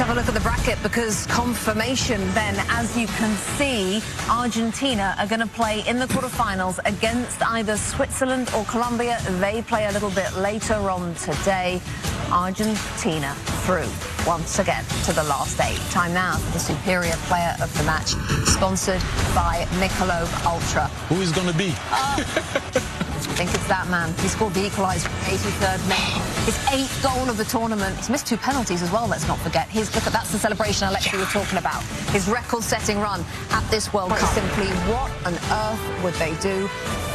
have a look at the bracket because confirmation then, as you can see, Argentina are going to play in the quarterfinals against either Switzerland or Colombia. They play a little bit later on today. Argentina through once again to the last 8. Time now for the superior player of the match, sponsored by Michelob Ultra. Who is going to be? I think it's that man. He scored the equaliser in the 83rd minute. His 8th goal of the tournament. He's missed 2 penalties as well, let's not forget. Look at that's the celebration Alexi was talking about. His record-setting run at this World Cup. Simply, what on earth would they do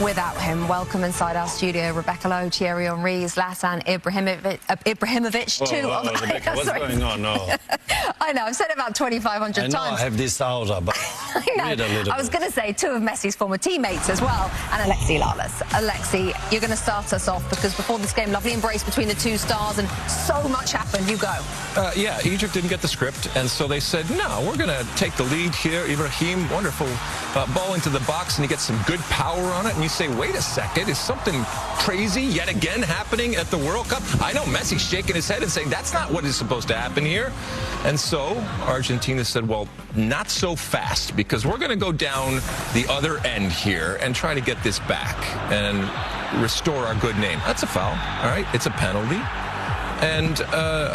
without him? Welcome inside our studio, Rebecca Lowe, Thierry Henry, Zlatan Ibrahimovic, too. Rebecca, what's going on? No. I know, I've said it about 2,500 times. I know I have this aura, but I was going to say 2 of Messi's former teammates as well, and Alexi Lalas. Alexi, you're going to start us off because before this game, lovely embrace between the 2 stars, and so much happened. You go. Yeah, Egypt didn't get the script, and so they said, no, we're going to take the lead here. Ibrahim, wonderful ball into the box, and he gets some good power on it, and you say, wait a second, is something crazy yet again happening at the World Cup? I know Messi's shaking his head and saying, that's not what is supposed to happen here. And so Argentina said, well, not so fast, because we're going to go down the other end here and try to get this back and restore our good name. That's a foul, all right? It's a penalty. And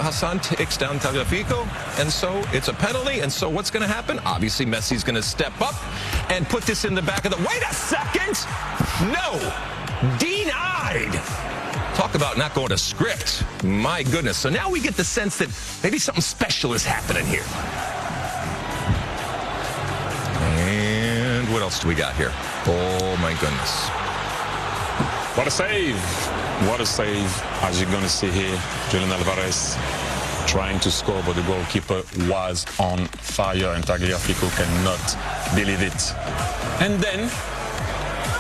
Hassan takes down Tagliafico, and so it's a penalty. And so what's going to happen? Obviously, Messi's going to step up and put this in the back of the... Wait a second! No! Denied! Talk about not going to script. My goodness. So now we get the sense that maybe something special is happening here. And what else do we got here? Oh, my goodness. What a save. What a save. As you're going to see here, Julian Alvarez trying to score, but the goalkeeper was on fire, and Tagliafico cannot believe it. And then,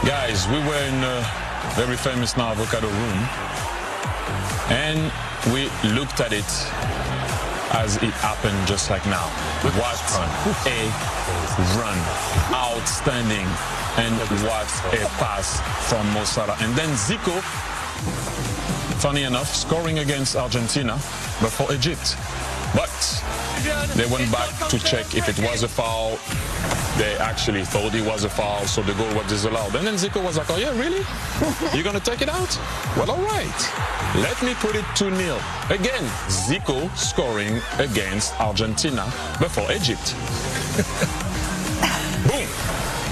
guys, we were in a very famous now avocado room, and we looked at it as it happened just like now. What a run. Outstanding. And what a pass from Mo Salah. And then Zico, funny enough, scoring against Argentina, but for Egypt. But they went back to check if it was a foul. They actually thought it was a foul, so the goal was disallowed. And then Zico was like, oh yeah, really? You're going to take it out? Well, all right. Let me put it 2-0. Again, Zico scoring against Argentina before Egypt. Boom!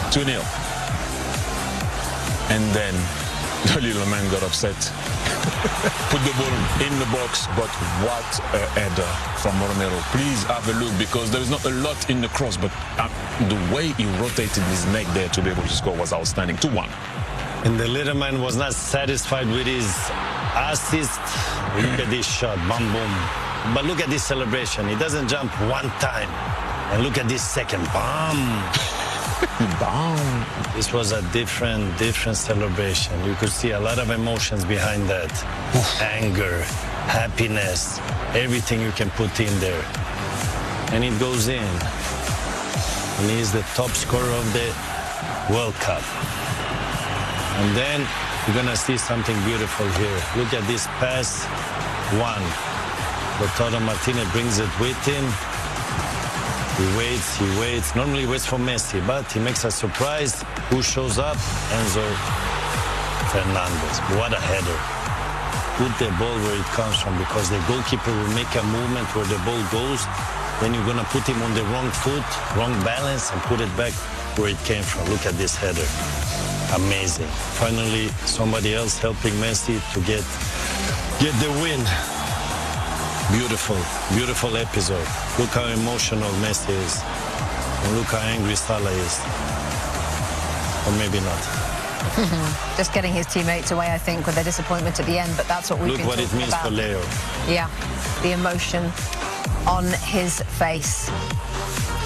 2-0. And then the little man got upset. Put the ball in the box, but what a header from Romero. Please have a look, because there is not a lot in the cross, but the way he rotated his neck there to be able to score was outstanding. 2-1. And the little man was not satisfied with his assist. Look at this shot, boom, boom. But look at this celebration. He doesn't jump one time. And look at this second, bam. Bam. This was a different celebration. You could see a lot of emotions behind that. Anger, happiness, everything you can put in there. And it goes in. And he's the top scorer of the World Cup. And then you're gonna see something beautiful here. Look at this pass. 1. Lautaro Martinez brings it with him. He waits. Normally he waits for Messi, but he makes a surprise. Who shows up? Enzo Fernandez. What a header. Put the ball where it comes from, because the goalkeeper will make a movement where the ball goes. Then you're going to put him on the wrong foot, wrong balance, and put it back where it came from. Look at this header. Amazing. Finally, somebody else helping Messi to get the win. Beautiful, beautiful episode. Look how emotional Messi is. And look how angry Salah is. Or maybe not. Just getting his teammates away, I think, with their disappointment at the end, but that's what we've been talking about. Look what it means for Leo. Yeah, the emotion on his face.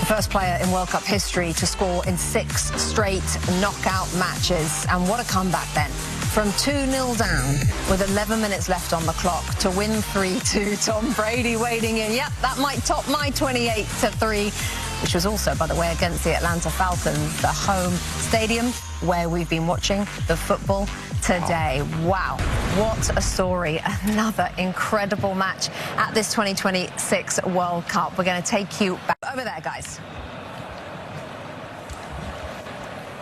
The first player in World Cup history to score in 6 straight knockout matches. And what a comeback then. From 2-0 down with 11 minutes left on the clock to win 3-2. Tom Brady wading in. Yep, that might top my 28-3, which was also, by the way, against the Atlanta Falcons, the home stadium where we've been watching the football today. Wow, what a story. Another incredible match at this 2026 World Cup. We're going to take you back over there, guys.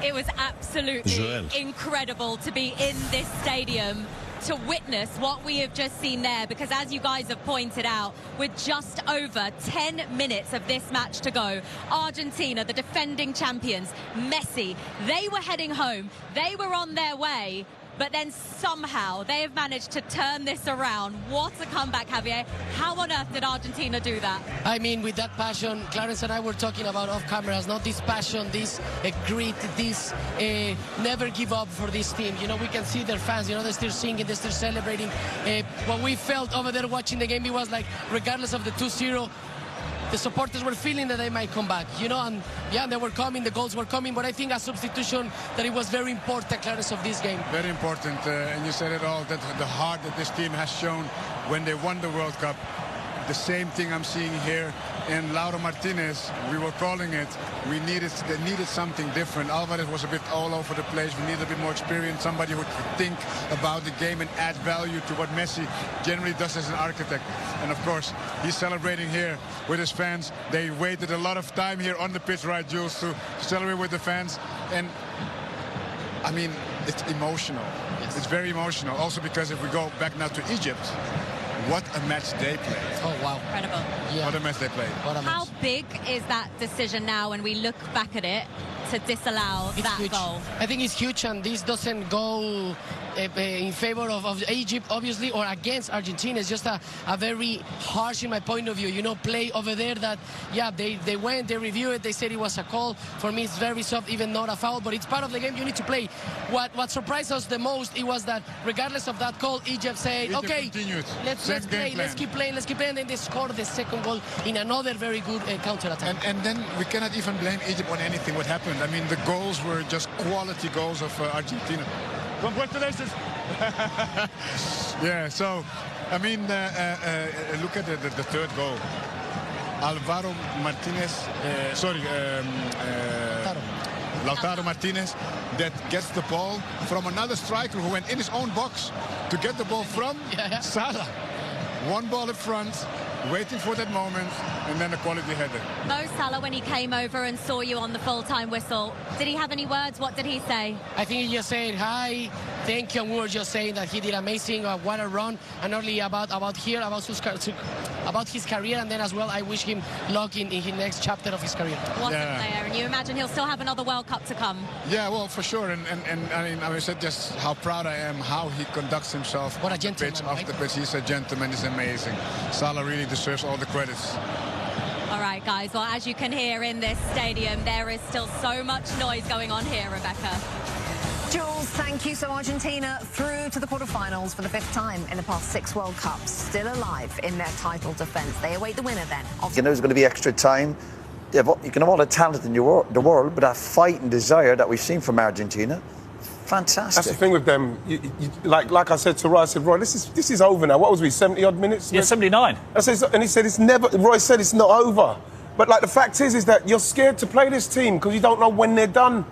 It was absolutely incredible to be in this stadium to witness what we have just seen there, because as you guys have pointed out, with just over 10 minutes of this match to go, Argentina, the defending champions, Messi, they were heading home, they were on their way, but then somehow they have managed to turn this around. What a comeback, Javier. How on earth did Argentina do that? I mean, with that passion, Clarence and I were talking about off cameras, not this passion, this grit, this never give up for this team. You know, we can see their fans, you know, they're still singing, they're still celebrating. What we felt over there watching the game, it was like, regardless of the 2-0, the supporters were feeling that they might come back, you know, and yeah, they were coming, the goals were coming, but I think a substitution that it was very important, Clarence, of this game. Very important, and you said it all, that the heart that this team has shown when they won the World Cup. The same thing I'm seeing here in Lautaro Martinez. We were calling it. They needed something different. Alvarez was a bit all over the place. We needed a bit more experience, somebody who could think about the game and add value to what Messi generally does as an architect. And of course, he's celebrating here with his fans. They waited a lot of time here on the pitch, right, Jules, to celebrate with the fans. And I mean, it's emotional. Yes. It's very emotional. Also because if we go back now to Egypt, what a match they played. Oh, wow. Incredible. Yeah. What a match they played. How big is that decision now when we look back at it to disallow that huge. goal? I think it's huge, and this doesn't go in favor of Egypt, obviously, or against Argentina. It's just a very harsh, in my point of view, you know, play over there that, yeah, they went, they reviewed it, they said it was a call. For me, it's very soft, even not a foul, but it's part of the game. You need to play. What surprised us the most, it was that regardless of that call, Egypt said, okay, let's play, let's keep playing, and then they scored the second goal in another very good counter-attack. And then we cannot even blame Egypt on anything what happened. I mean, the goals were just quality goals of Argentina. Congratulations. Yeah, so, I mean, look at the third goal. Alvaro Martinez, Lautaro Martinez, that gets the ball from another striker who went in his own box to get the ball from Salah. One ball in front, waiting for that moment, and then a quality header. Mo Salah, when he came over and saw you on the full-time whistle, did he have any words? What did he say? I think he just said, hi, thank you, and we were just saying that he did amazing, what a run, and only about his career, and then as well, I wish him luck in his next chapter of his career. What a player, and you imagine he'll still have another World Cup to come? Yeah, well, for sure, and I mean, I said just how proud I am, how he conducts himself. What a gentleman, off the pitch. He's a gentleman, he's amazing. Salah really deserves all the credits. All right, guys, well, as you can hear in this stadium, there is still so much noise going on here, Rebecca. Jules, thank you. So Argentina through to the quarterfinals for the 5th time in the past 6 World Cups, still alive in their title defence. They await the winner then. You know there's going to be extra time. You can have all the talent in the world, but that fight and desire that we've seen from Argentina, fantastic. That's the thing with them. Like I said to Roy, I said, Roy, this is over now. What was we, 70-odd minutes? Yeah, 79. And he said, it's never, Roy said it's not over. But like the fact is that you're scared to play this team because you don't know when they're done.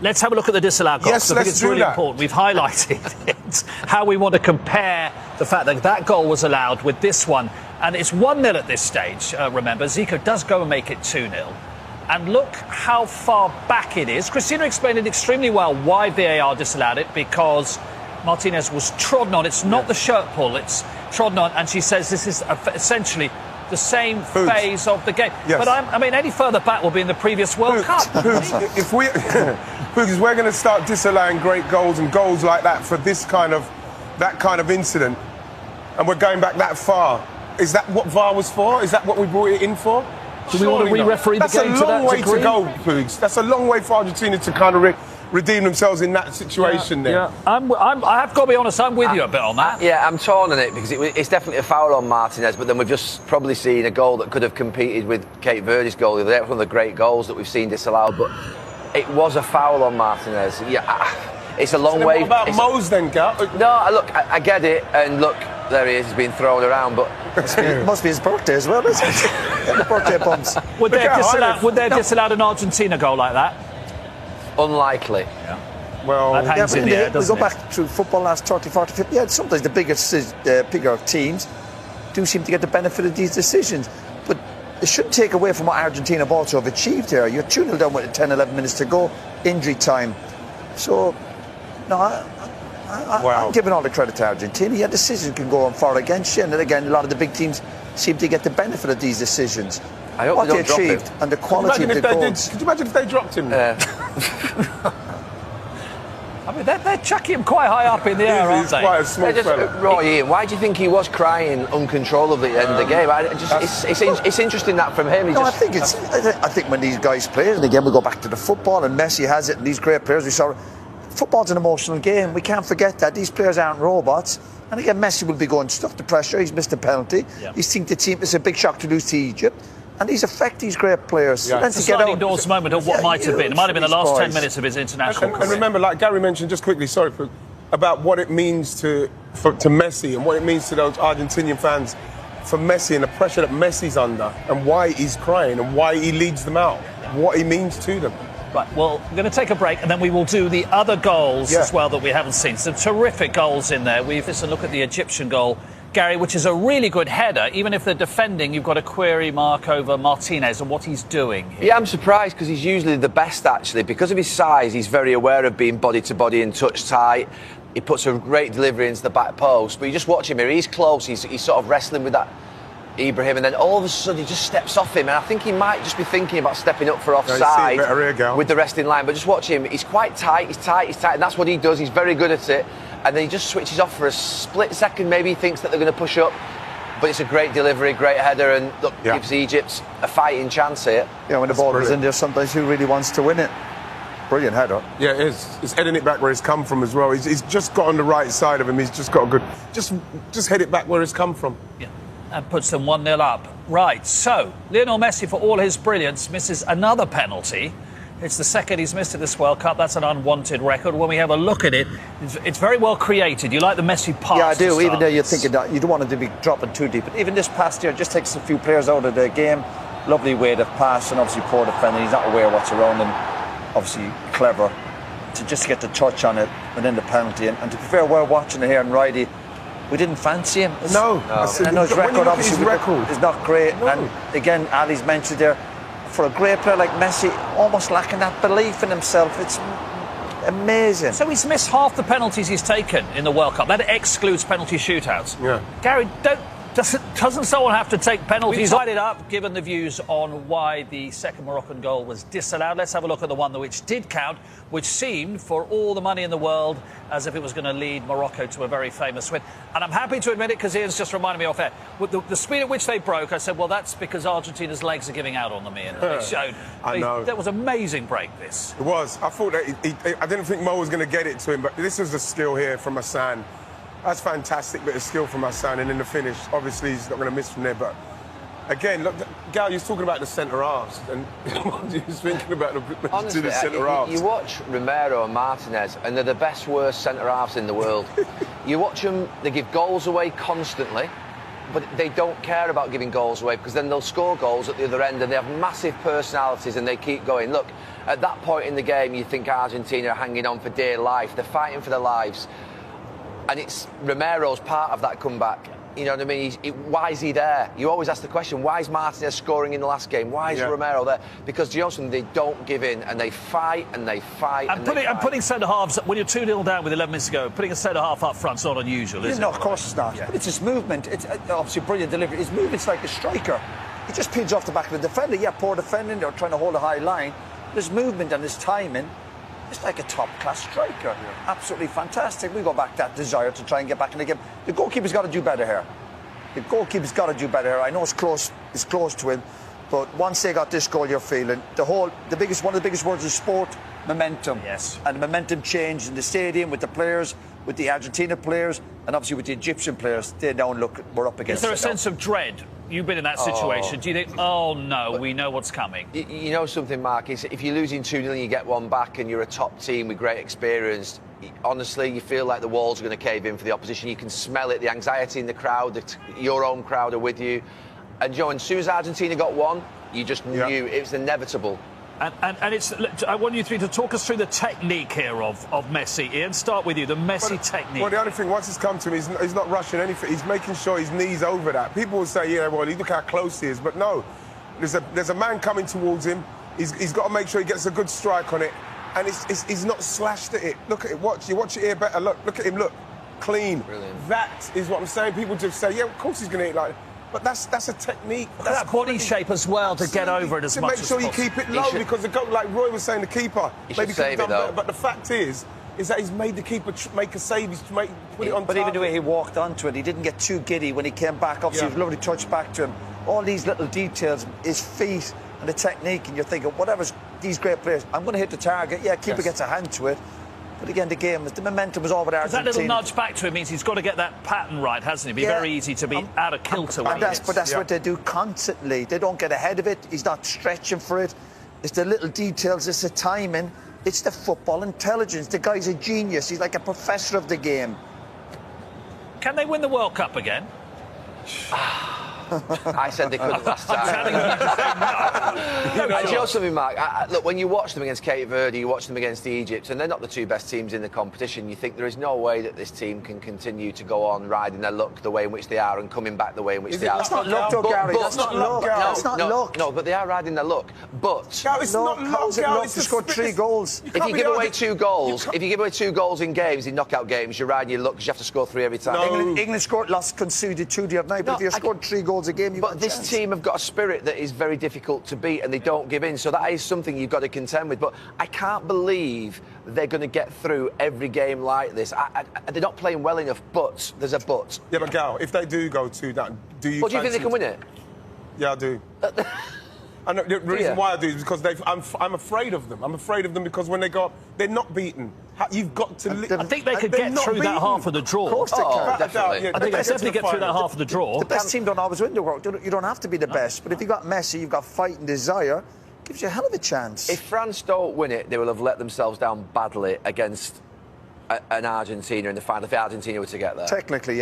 Let's have a look at the disallowed goal. Yes, I think it's really important. We've highlighted it, how we want to compare the fact that that goal was allowed with this one. And it's 1-0 at this stage, remember. Zico does go and make it 2-0. And look how far back it is. Cristina explained it extremely well why VAR disallowed it, because Martinez was trodden on. It's not the shirt pull, it's trodden on. And she says this is essentially the same phase of the game. Yes. But I mean, any further back will be in the previous World Cup. If we're going to start disallowing great goals and goals like that for that kind of incident, and we're going back that far, is that what VAR was for? Is that what we brought it in for? Do we want to re-referee the game to that degree? That's a long way to go, Poogs. That's a long way for Argentina to kind of redeem themselves in that situation there. Yeah. I have got to be honest, I'm with you a bit on that. Yeah, I'm torn on it because it's definitely a foul on Martinez, but then we've just probably seen a goal that could have competed with Cape Verde's goal the other day. It was one of the great goals that we've seen disallowed, but it was a foul on Martinez. Yeah, it's a long way. What about Mo's then, Gal? No, look, I get it, and look, there he is, he's being thrown around, but it must be his birthday as well, isn't it? The birthday bumps. Would they have disallowed an Argentina goal like that? Unlikely. Yeah. Well, that hangs in the air, we doesn't go it? back through football last 30, 40, 50 years. Sometimes the bigger teams do seem to get the benefit of these decisions. But it shouldn't take away from what Argentina have also have achieved here. You're 2-0 down with 10, 11 minutes to go, injury time. So, no, I'm giving all the credit to Argentina. Yeah, decisions can go on far against you. And then again, a lot of the big teams seem to get the benefit of these decisions. I hope what they they don't drop achieved him. and the quality of the goals. Could you imagine if they dropped him? I mean, they're chucking him quite high up in the air, aren't He's they? quite a small fella. Roy, Ian, why do you think he was crying uncontrollably at the end of the game? It's interesting that from him. I think when these guys play, and again we go back to the football, and Messi has it, and these great players we saw. Football's an emotional game. We can't forget that these players aren't robots. And again, Messi will be going stuff the pressure. He's missed a penalty. Yep. He's think the team. It's a big shock to lose to Egypt. And these affect these great players. Yeah. So It's a sliding doors moment of what might have been. It might have been the last 10 boys. minutes of his international career. And remember, like Gary mentioned just quickly, about what it means to Messi and what it means to those Argentinian fans for Messi and the pressure that Messi's under and why he's crying and why he leads them out, what he means to them. Right, well, we're going to take a break and then we will do the other goals as well that we haven't seen. Some terrific goals in there. We've just a look at the Egyptian goal, Gary, which is a really good header. Even if they're defending, you've got a query mark over Martinez and what he's doing here. Yeah, I'm surprised because he's usually the best, actually. Because of his size, he's very aware of being body-to-body and touch tight. He puts a great delivery into the back post. But you just watch him here. He's close. He's sort of wrestling with that Ibrahim, and then all of a sudden he just steps off him, and I think he might just be thinking about stepping up for offside with the rest in line. But just watch him. He's quite tight. He's tight, and that's what he does. He's very good at it. And then he just switches off for a split second. Maybe he thinks that they're going to push up. But it's a great delivery, great header, and look, gives Egypt a fighting chance here. Yeah, when the ball goes in there, sometimes who really wants to win it? Brilliant header. Yeah, it is. He's heading it back where it's come from as well. He's just got on the right side of him. He's just got a good... Just head it back where it's come from. Yeah. And puts them 1-0 up. Right, so Lionel Messi, for all his brilliance, misses another penalty. It's the second he's missed at this World Cup. That's an unwanted record. When we have a look at it, it's very well created. You like the Messi pass? Yeah, I do. Even though you're thinking that you don't want it to be dropping too deep. But even this pass here just takes a few players out of the game. Lovely way to pass, and obviously poor defending. He's not aware of what's around him. Obviously clever to just get the touch on it and then the penalty. And to be fair, we're watching it here, and Righty, we didn't fancy him. No. I know his record obviously is not great. No. And again, Ali's mentioned there, for a great player like Messi, almost lacking that belief in himself. It's amazing. So he's missed half the penalties he's taken in the World Cup. That excludes penalty shootouts. Yeah. Gary, doesn't someone have to take penalties? We've tied it up, given the views on why the second Moroccan goal was disallowed. Let's have a look at the one which did count, which seemed, for all the money in the world, as if it was going to lead Morocco to a very famous win. And I'm happy to admit it, because Ian's just reminded me off air. With the speed at which they broke, I said, well, that's because Argentina's legs are giving out on them, Ian. They showed. I know. That was an amazing break, this. It was. I thought that I didn't think Mo was going to get it to him, but this was the skill here from Hassan. That's fantastic bit of skill from Hassan, and in the finish, obviously he's not going to miss from there. But again, look, Gal, you was talking about the centre halves, and he was thinking about the centre halves. You watch Romero and Martinez, and they're the best, worst centre halves in the world. You watch them; they give goals away constantly, but they don't care about giving goals away, because then they'll score goals at the other end, and they have massive personalities, and they keep going. Look, at that point in the game, you think Argentina are hanging on for dear life. They're fighting for their lives. And it's Romero's part of that comeback. You know what I mean? Why is he there? You always ask the question, why is Martinez scoring in the last game? Why is Romero there? Because, you know something, they don't give in, and they fight, and they fight, and they fight. And putting centre-halves, when you're 2-0 down with 11 minutes to go, putting a centre-half up front's not unusual, is it? No, of course it's not. Yeah. But it's his movement. It's obviously brilliant delivery. His movement's like a striker. He just pins off the back of the defender. Yeah, poor defending. They're trying to hold a high line. His movement and his timing, it's like a top-class striker. Yeah. Absolutely fantastic. We go back to that desire to try and get back in the game. The goalkeeper's got to do better here. The goalkeeper's got to do better here. I know it's close to him, but once they got this goal, you're feeling one of the biggest words in sport, momentum. Yes. And the momentum changed in the stadium with the players, with the Argentina players, and obviously with the Egyptian players. They now look, we're up against it. Is there a sense of dread? You've been in that situation. Do you think, oh no, we know what's coming? You know something, Mark, is if you're losing 2-0 and you get one back and you're a top team with great experience, honestly, you feel like the walls are going to cave in for the opposition. You can smell it, the anxiety in the crowd, your own crowd are with you. And Joe, as soon as Argentina got one, you just knew it was inevitable. And it's. I want you three to talk us through the technique here of Messi. Ian, start with you. The Messi technique. Well, the only thing, once it's come to him, he's not rushing anything. He's making sure his knee's over that. People will say, yeah, well, look how close he is. But no, there's a man coming towards him. He's got to make sure he gets a good strike on it. And he's not slashed at it. Look at it. You watch it here better. Look at him. Look. Clean. Brilliant. That is what I'm saying. People just say, yeah, of course he's going to eat like that. But that's a technique. That's that body shape as well to get over it as much as possible. To make sure you keep it low, because the goal, like Roy was saying, the keeper maybe could have done better. But the fact is that he's made the keeper make a save. He's put it on. But even the way he walked onto it, he didn't get too giddy when he came back. Obviously, it was a lovely touch back to him. All these little details, his feet and the technique, and you're thinking, whatever's these great players, I'm going to hit the target. Yeah, keeper gets a hand to it. But again, the momentum was over there. That little nudge back to him means he's got to get that pattern right, hasn't he? It'd be very easy to be out of kilter. But that's what they do constantly. They don't get ahead of it. He's not stretching for it. It's the little details. It's the timing. It's the football intelligence. The guy's a genius. He's like a professor of the game. Can they win the World Cup again? I said they couldn't last time. Do you know something, Mark? Look, when you watch them against Cape Verde, you watch them against Egypt, and they're not the two best teams in the competition, you think there is no way that this team can continue to go on riding their luck the way in which they are and coming back the way in which they are. That's not luck, though, Gary. That's not luck. That's not luck. No, but they are riding their luck. But it's not luck. It's to score 3 goals. If you give away 2 goals, in games, in knockout games, you're riding your luck because you have to score 3 every time. England conceded 2 the other night, but if you scored 3 goals a game, but this team have got a spirit that is very difficult to beat, and they don't give in. So that is something you've got to contend with. But I can't believe they're going to get through every game like this. They're not playing well enough. But there's a but. Yeah, but Gal, if they do go to that, do you? Well, do you think they can win it? Yeah, I do. I know, the reason why I do is because I'm afraid of them. I'm afraid of them because when they go up, they're not beaten. You've got to. I think they could get through that half of the draw. Of course they can. Definitely. I think they definitely get through that half of the draw. The best team don't always win the world. You don't have to be the best. But if you've got Messi, you've got fight and desire, gives you a hell of a chance. If France don't win it, they will have let themselves down badly against an Argentina in the final. If Argentina were to get there. Technically, yeah.